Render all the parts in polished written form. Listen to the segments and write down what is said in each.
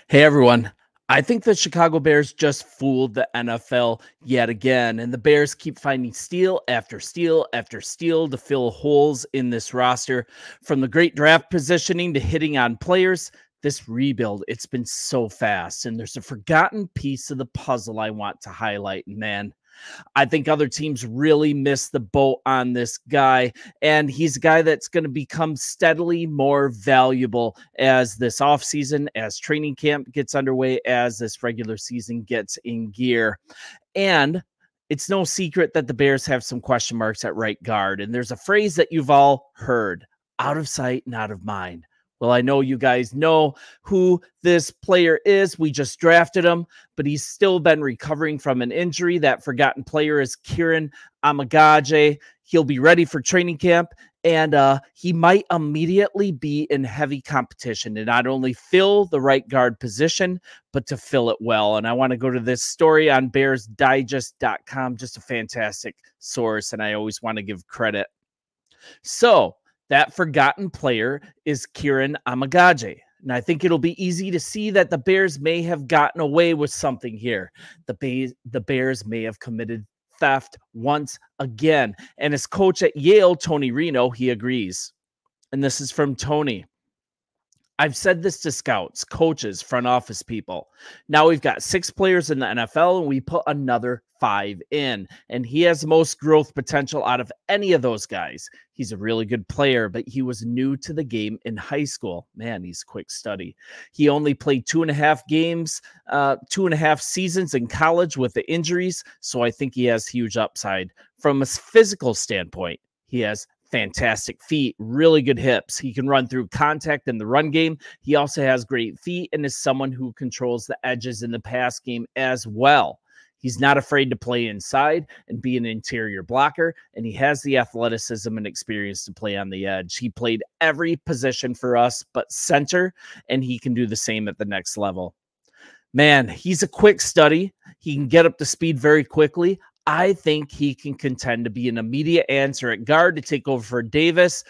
Hey everyone. I think the Chicago Bears just fooled the NFL yet again, and the Bears keep finding steal after steal after steal to fill holes in this roster. From the great draft positioning to hitting on players, this rebuild, it's been so fast, and there's a forgotten piece of the puzzle I want to highlight. And man, I think other teams really missed the boat on this guy, and he's a guy that's going to become steadily more valuable as this offseason, as training camp gets underway, as this regular season gets in gear. And it's no secret that the Bears have some question marks at right guard, and there's a phrase that you've all heard: out of sight and out of mind. Well, I know you guys know who this player is. We just drafted him, but he's still been recovering from an injury. That forgotten player is Kieran Amaj. He'll be ready for training camp, and he might immediately be in heavy competition to not only fill the right guard position, but to fill it well. And I want to go to this story on BearsDigest.com, just a fantastic source, and I always want to give credit. So, that forgotten player is Kieran Amaj. And I think it'll be easy to see that the Bears may have gotten away with something here. The Bears may have committed theft once again. And his coach at Yale, Tony Reno, he agrees. And this is from Tony. I've said this to scouts, coaches, front office people. Now we've got 6 players in the NFL, and we put another 5 in. And he has the most growth potential out of any of those guys. He's a really good player, but he was new to the game in high school. Man, he's quick study. He only played 2.5 games, 2.5 seasons in college with the injuries. So I think he has huge upside. From a physical standpoint, he has fantastic feet, really good hips. He can run through contact in the run game. He also has great feet and is someone who controls the edges in the pass game as well. He's not afraid to play inside and be an interior blocker, and he has the athleticism and experience to play on the edge. He played every position for us but center, and he can do the same at the next level. Man, he's a quick study. He can get up to speed very quickly. I think he can contend to be an immediate answer at guard to take over for Davis,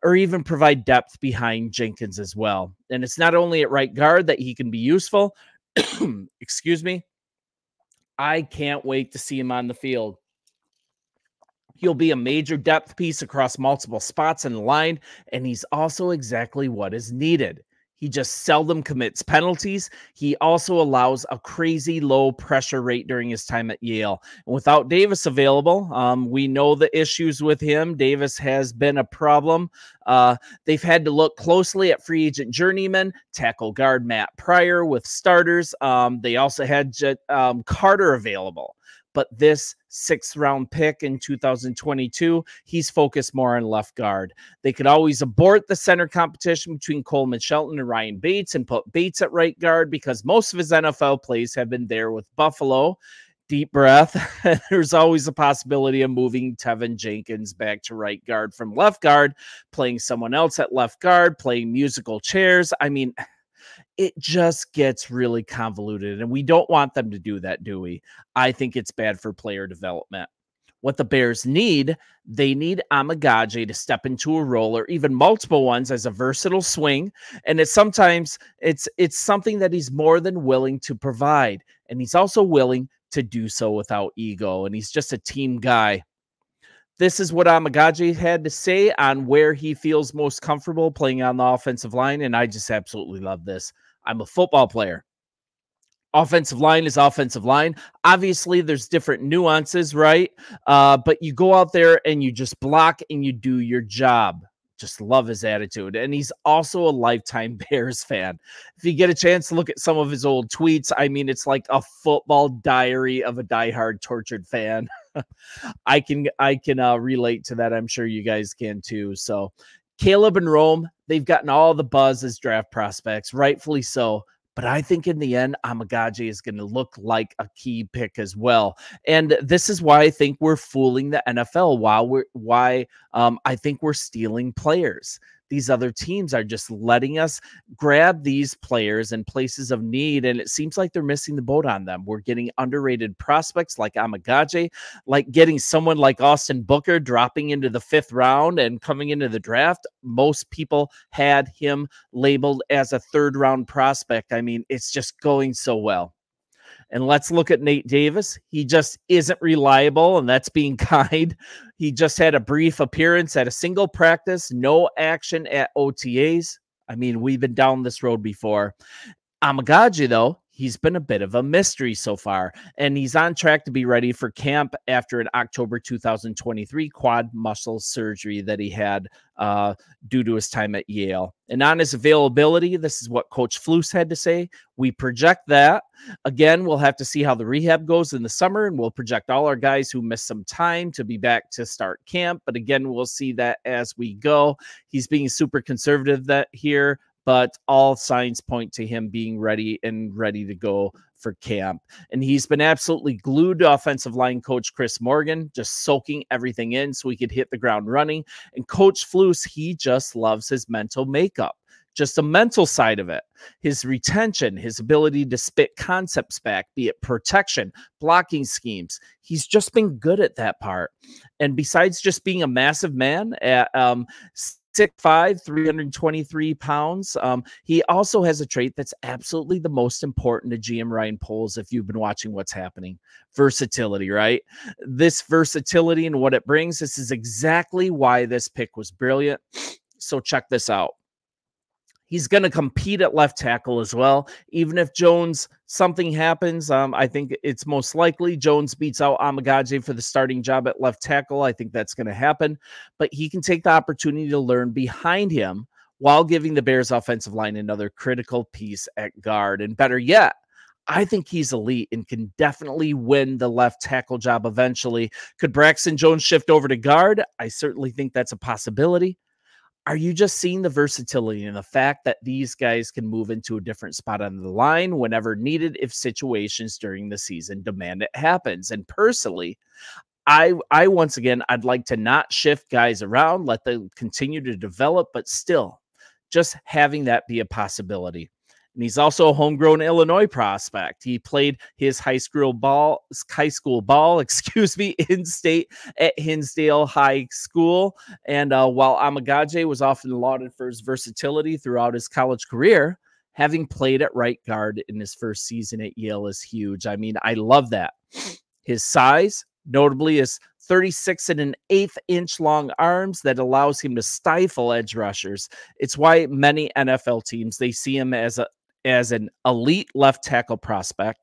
or even provide depth behind Jenkins as well. And it's not only at right guard that he can be useful. Excuse me. I can't wait to see him on the field. He'll be a major depth piece across multiple spots in the line, and he's also exactly what is needed. He just seldom commits penalties. He also allows a crazy low pressure rate during his time at Yale. And without Davis available, we know the issues with him. Davis has been a problem. They've had to look closely at free agent Journeymen, tackle guard Matt Pryor with starters. They also had Carter available. But this 6th round pick in 2022, he's focused more on left guard. They could always abort the center competition between Coleman Shelton and Ryan Bates and put Bates at right guard because most of his NFL plays have been there with Buffalo. Deep breath. There's always a possibility of moving Tevin Jenkins back to right guard from left guard, playing someone else at left guard, playing musical chairs. I mean, it just gets really convoluted, and we don't want them to do that, do we? I think it's bad for player development. What the Bears need, they need Amaj to step into a role, or even multiple ones, as a versatile swing. And it's sometimes it's something that he's more than willing to provide. And he's also willing to do so without ego. And he's just a team guy. This is what Amaj had to say on where he feels most comfortable playing on the offensive line, and I just absolutely love this. I'm a football player. Offensive line is offensive line. Obviously, there's different nuances, right? But you go out there and you just block and you do your job. Just love his attitude. And he's also a lifetime Bears fan. If you get a chance to look at some of his old tweets, I mean, it's like a football diary of a diehard tortured fan. I can relate to that. I'm sure you guys can too. So Caleb and Rome, they've gotten all the buzz as draft prospects, rightfully so. But I think in the end, Amaj is going to look like a key pick as well. And this is why I think we're fooling the NFL. I think we're stealing players, these other teams are just letting us grab these players in places of need, and it seems like they're missing the boat on them. We're getting underrated prospects like Amaji, like getting someone like Austin Booker dropping into the 5th round and coming into the draft. Most people had him labeled as a 3rd round prospect. I mean, it's just going so well. And let's look at Nate Davis. He just isn't reliable, and that's being kind. He just had a brief appearance at a single practice, no action at OTAs. I mean, we've been down this road before. Amaji, though, he's been a bit of a mystery so far, and he's on track to be ready for camp after an October 2023 quad muscle surgery that he had due to his time at Yale. And on his availability, this is what Coach Flus had to say. We project that. Again, we'll have to see how the rehab goes in the summer, and we'll project all our guys who missed some time to be back to start camp. But again, we'll see that as we go. He's being super conservative here, but all signs point to him being ready to go for camp. And he's been absolutely glued to offensive line coach Chris Morgan, just soaking everything in so he could hit the ground running. And Coach Flus, he just loves his mental makeup, just the mental side of it, his retention, his ability to spit concepts back, be it protection, blocking schemes. He's just been good at that part. And besides just being a massive man at 6'5", 323 pounds. He also has a trait that's absolutely the most important to GM Ryan Poles if you've been watching what's happening. Versatility, right? This versatility and what it brings, this is exactly why this pick was brilliant. So check this out. He's going to compete at left tackle as well. Even if Jones, something happens, I think it's most likely Jones beats out Amaji for the starting job at left tackle. I think that's going to happen. But he can take the opportunity to learn behind him while giving the Bears offensive line another critical piece at guard. And better yet, I think he's elite and can definitely win the left tackle job eventually. Could Braxton Jones shift over to guard? I certainly think that's a possibility. Are you just seeing the versatility and the fact that these guys can move into a different spot on the line whenever needed if situations during the season demand it happens? And personally, I once again, I'd like to not shift guys around, let them continue to develop, but still just having that be a possibility. And he's also a homegrown Illinois prospect. He played his high school ball, in state at Hinsdale High School. And while Amaji was often lauded for his versatility throughout his college career, having played at right guard in his first season at Yale is huge. I mean, I love that. His size, notably, is 36 1/8 inch long arms that allows him to stifle edge rushers. It's why many NFL teams, they see him as an elite left tackle prospect.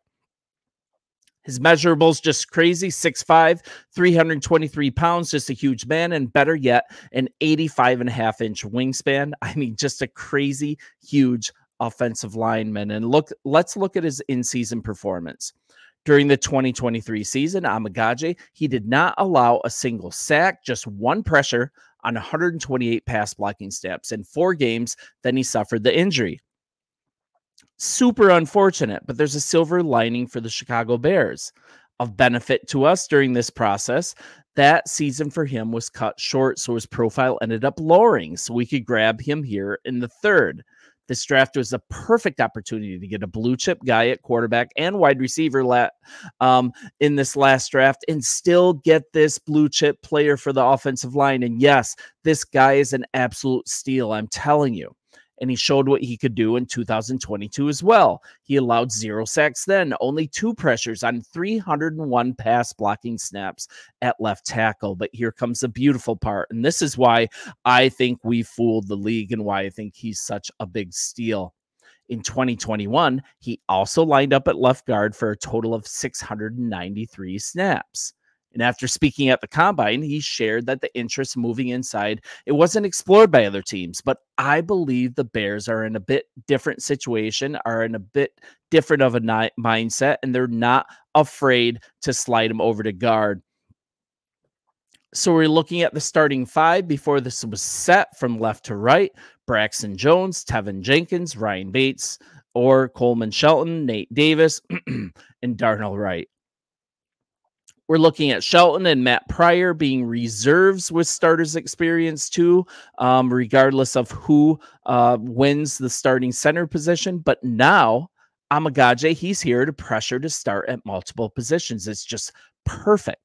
His measurables just crazy, 6'5", 323 pounds, just a huge man, and better yet, an 85.5 inch wingspan. I mean, just a crazy, huge offensive lineman. And let's look at his in-season performance. During the 2023 season, Amaji, he did not allow a single sack, just one pressure on 128 pass blocking snaps in 4 games. Then he suffered the injury. Super unfortunate, but there's a silver lining for the Chicago Bears. Of benefit to us during this process, that season for him was cut short, so his profile ended up lowering, so we could grab him here in the 3rd. This draft was a perfect opportunity to get a blue chip guy at quarterback and wide receiver in this last draft and still get this blue chip player for the offensive line. And yes, this guy is an absolute steal, I'm telling you. And he showed what he could do in 2022 as well. He allowed 0 sacks then, only 2 pressures on 301 pass blocking snaps at left tackle. But here comes the beautiful part. And this is why I think we fooled the league and why I think he's such a big steal. In 2021, he also lined up at left guard for a total of 693 snaps. And after speaking at the combine, he shared that the interest moving inside, it wasn't explored by other teams, but I believe the Bears are in a bit different situation, are in a bit different of a mindset, and they're not afraid to slide him over to guard. So we're looking at the starting 5 before this was set from left to right: Braxton Jones, Tevin Jenkins, Ryan Bates, or Coleman Shelton, Nate Davis, and Darnell Wright. We're looking at Shelton and Matt Pryor being reserves with starters experience too, regardless of who wins the starting center position. But now Amaji, he's here to pressure to start at multiple positions. It's just perfect.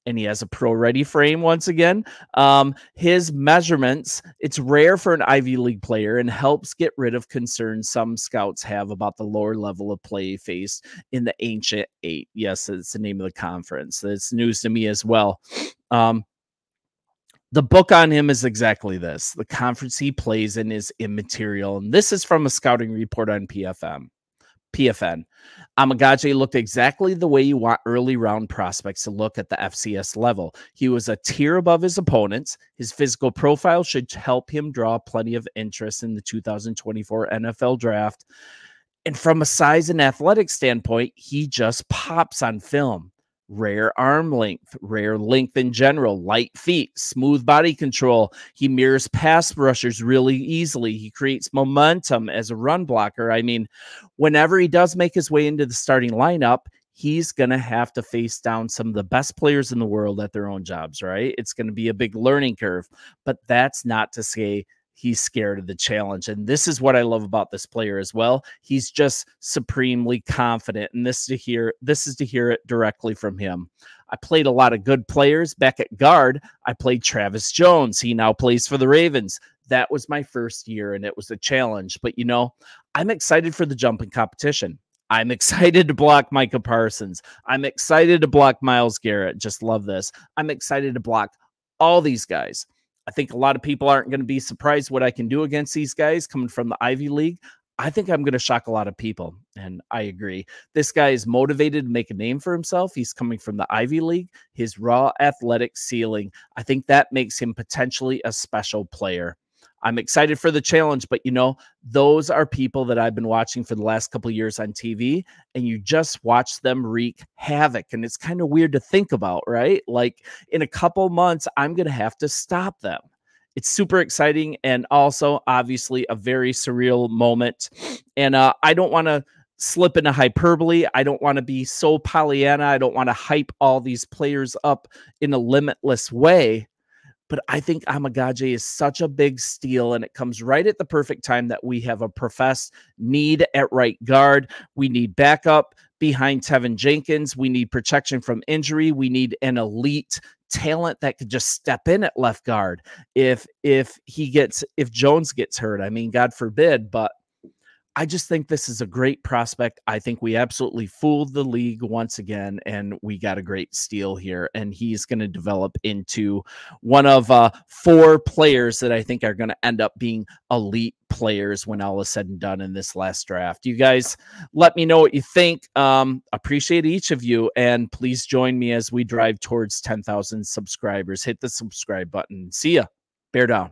And he has a pro-ready frame once again. His measurements, it's rare for an Ivy League player and helps get rid of concerns some scouts have about the lower level of play faced in the Ancient Eight. Yes, it's the name of the conference. It's news to me as well. The book on him is exactly this. The conference he plays in is immaterial. And this is from a scouting report on PFN. Amaji looked exactly the way you want early round prospects to look at the FCS level. He was a tier above his opponents. His physical profile should help him draw plenty of interest in the 2024 NFL draft. And from a size and athletic standpoint, he just pops on film. Rare arm length, rare length in general, light feet, smooth body control. He mirrors pass rushers really easily. He creates momentum as a run blocker. I mean, whenever he does make his way into the starting lineup, he's going to have to face down some of the best players in the world at their own jobs, right? It's going to be a big learning curve, but that's not to say he's scared of the challenge. And this is what I love about this player as well. He's just supremely confident. And this is to hear it directly from him. I played a lot of good players back at guard. I played Travis Jones. He now plays for the Ravens. That was my first year and it was a challenge. But you know, I'm excited for the jumping competition. I'm excited to block Micah Parsons. I'm excited to block Myles Garrett. Just love this. I'm excited to block all these guys. I think a lot of people aren't going to be surprised what I can do against these guys coming from the Ivy League. I think I'm going to shock a lot of people, and I agree. This guy is motivated to make a name for himself. He's coming from the Ivy League. His raw athletic ceiling, I think that makes him potentially a special player. I'm excited for the challenge, but you know, those are people that I've been watching for the last couple of years on TV, and you just watch them wreak havoc. And it's kind of weird to think about, right? Like in a couple months, I'm going to have to stop them. It's super exciting and also obviously a very surreal moment. And I don't want to slip into hyperbole. I don't want to be so Pollyanna. I don't want to hype all these players up in a limitless way. But I think Amaji is such a big steal, and it comes right at the perfect time that we have a professed need at right guard. We need backup behind Tevin Jenkins. We need protection from injury. We need an elite talent that could just step in at left guard if Jones gets hurt. I mean, God forbid, but I just think this is a great prospect. I think we absolutely fooled the league once again, and we got a great steal here. And he's going to develop into one of 4 players that I think are going to end up being elite players when all is said and done in this last draft. You guys let me know what you think. Appreciate each of you, and please join me as we drive towards 10,000 subscribers. Hit the subscribe button. See ya. Bear down.